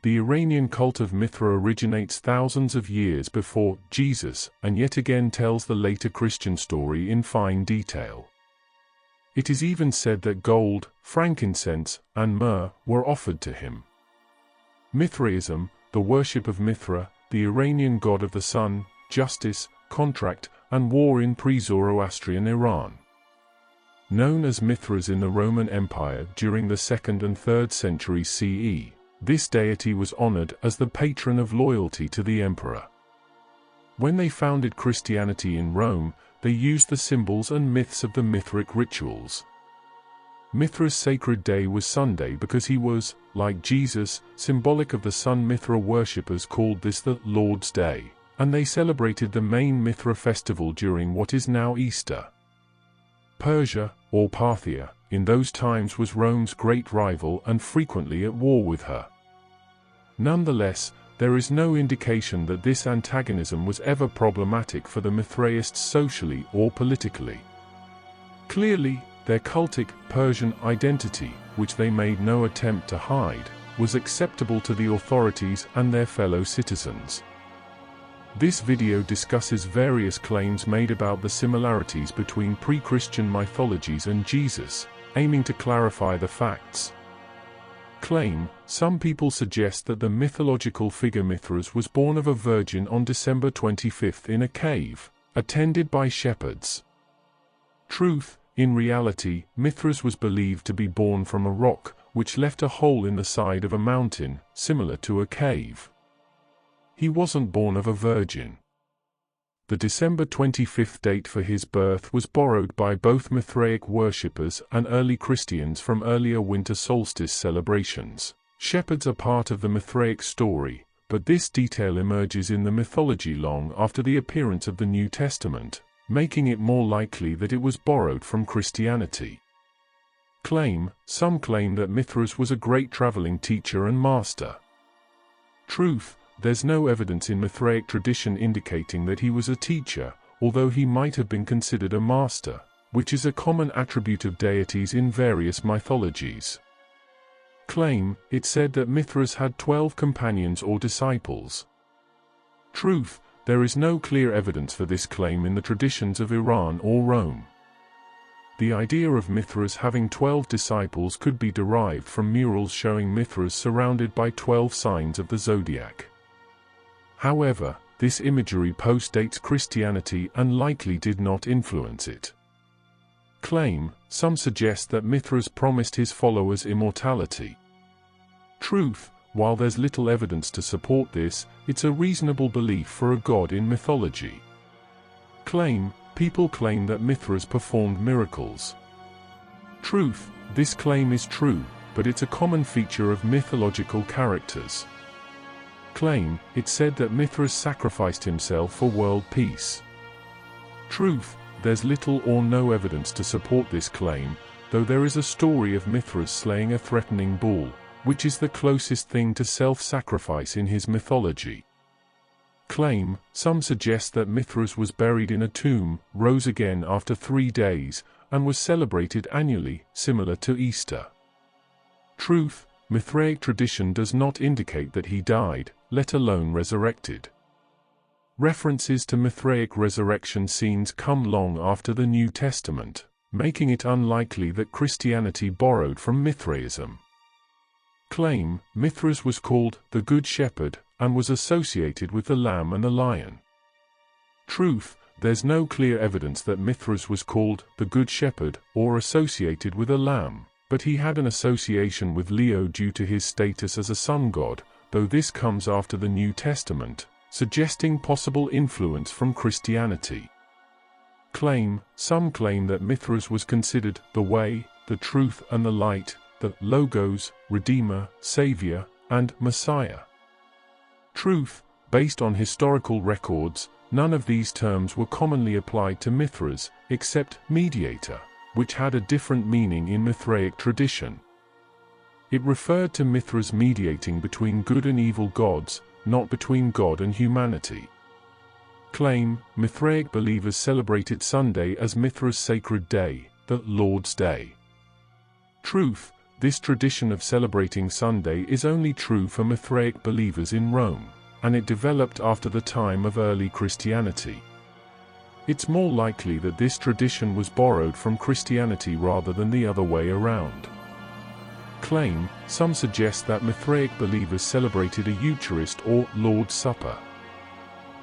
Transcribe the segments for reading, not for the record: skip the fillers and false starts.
The Iranian cult of Mithra originates thousands of years before Jesus and yet again tells the later Christian story in fine detail. It is even said that gold, frankincense, and myrrh were offered to him. Mithraism, the worship of Mithra, the Iranian god of the sun, justice, contract, and war in pre-Zoroastrian Iran. Known as Mithras in the Roman Empire during the 2nd and 3rd centuries CE, this deity was honored as the patron of loyalty to the emperor. When they founded Christianity in Rome, they used the symbols and myths of the Mithric rituals. Mithra's sacred day was Sunday because he was, like Jesus, symbolic of the sun. Mithra worshippers called this the Lord's Day, and they celebrated the main Mithra festival during what is now Easter. Persia, or Parthia, in those times was Rome's great rival and frequently at war with her. Nonetheless, there is no indication that this antagonism was ever problematic for the Mithraists socially or politically. Clearly, their cultic, Persian identity, which they made no attempt to hide, was acceptable to the authorities and their fellow citizens. This video discusses various claims made about the similarities between pre-Christian mythologies and Jesus, aiming to clarify the facts. Claim: some people suggest that the mythological figure Mithras was born of a virgin on December 25th in a cave, attended by shepherds. Truth: in reality, Mithras was believed to be born from a rock, which left a hole in the side of a mountain, similar to a cave. He wasn't born of a virgin. The December 25th date for his birth was borrowed by both Mithraic worshippers and early Christians from earlier winter solstice celebrations. Shepherds are part of the Mithraic story, but this detail emerges in the mythology long after the appearance of the New Testament, making it more likely that it was borrowed from Christianity. Claim: some claim that Mithras was a great traveling teacher and master. Truth: there's no evidence in Mithraic tradition indicating that he was a teacher, although he might have been considered a master, which is a common attribute of deities in various mythologies. Claim: it's said that Mithras had 12 companions or disciples. Truth: there is no clear evidence for this claim in the traditions of Iran or Rome. The idea of Mithras having 12 disciples could be derived from murals showing Mithras surrounded by 12 signs of the zodiac. However, this imagery postdates Christianity and likely did not influence it. Claim: some suggest that Mithras promised his followers immortality. Truth: while there's little evidence to support this, it's a reasonable belief for a god in mythology. Claim: people claim that Mithras performed miracles. Truth: this claim is true, but it's a common feature of mythological characters. Claim: it's said that Mithras sacrificed himself for world peace. Truth: there's little or no evidence to support this claim, though there is a story of Mithras slaying a threatening bull, which is the closest thing to self-sacrifice in his mythology. Claim: some suggest that Mithras was buried in a tomb, rose again after 3 days, and was celebrated annually, similar to Easter. Truth: Mithraic tradition does not indicate that he died, let alone resurrected. References to Mithraic resurrection scenes come long after the New Testament, making it unlikely that Christianity borrowed from Mithraism. Claim: Mithras was called the Good Shepherd, and was associated with the lamb and the lion. Truth: there's no clear evidence that Mithras was called the Good Shepherd or associated with a lamb, but he had an association with Leo due to his status as a sun god, though this comes after the New Testament, suggesting possible influence from Christianity. Claim: some claim that Mithras was considered the way, the truth and the light, the Logos, Redeemer, Savior, and Messiah. Truth: based on historical records, none of these terms were commonly applied to Mithras, except mediator, which had a different meaning in Mithraic tradition. It referred to Mithras mediating between good and evil gods, not between God and humanity. Claim: Mithraic believers celebrated Sunday as Mithras' sacred day, the Lord's Day. Truth: this tradition of celebrating Sunday is only true for Mithraic believers in Rome, and it developed after the time of early Christianity. It's more likely that this tradition was borrowed from Christianity rather than the other way around. Claim, some suggest that Mithraic believers celebrated a Eucharist or Lord's Supper.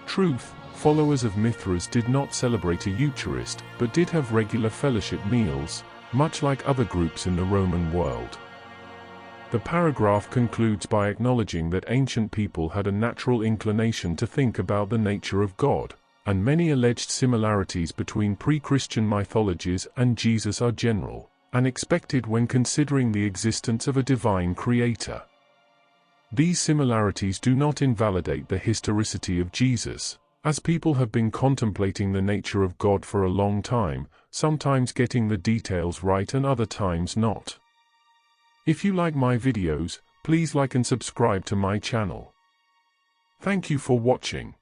Truth, followers of Mithras did not celebrate a Eucharist, but did have regular fellowship meals, much like other groups in the Roman world. The paragraph concludes by acknowledging that ancient people had a natural inclination to think about the nature of God, and many alleged similarities between pre-Christian mythologies and Jesus are general, and expected when considering the existence of a divine creator. These similarities do not invalidate the historicity of Jesus, as people have been contemplating the nature of God for a long time, sometimes getting the details right and other times not. If you like my videos, please like and subscribe to my channel. Thank you for watching.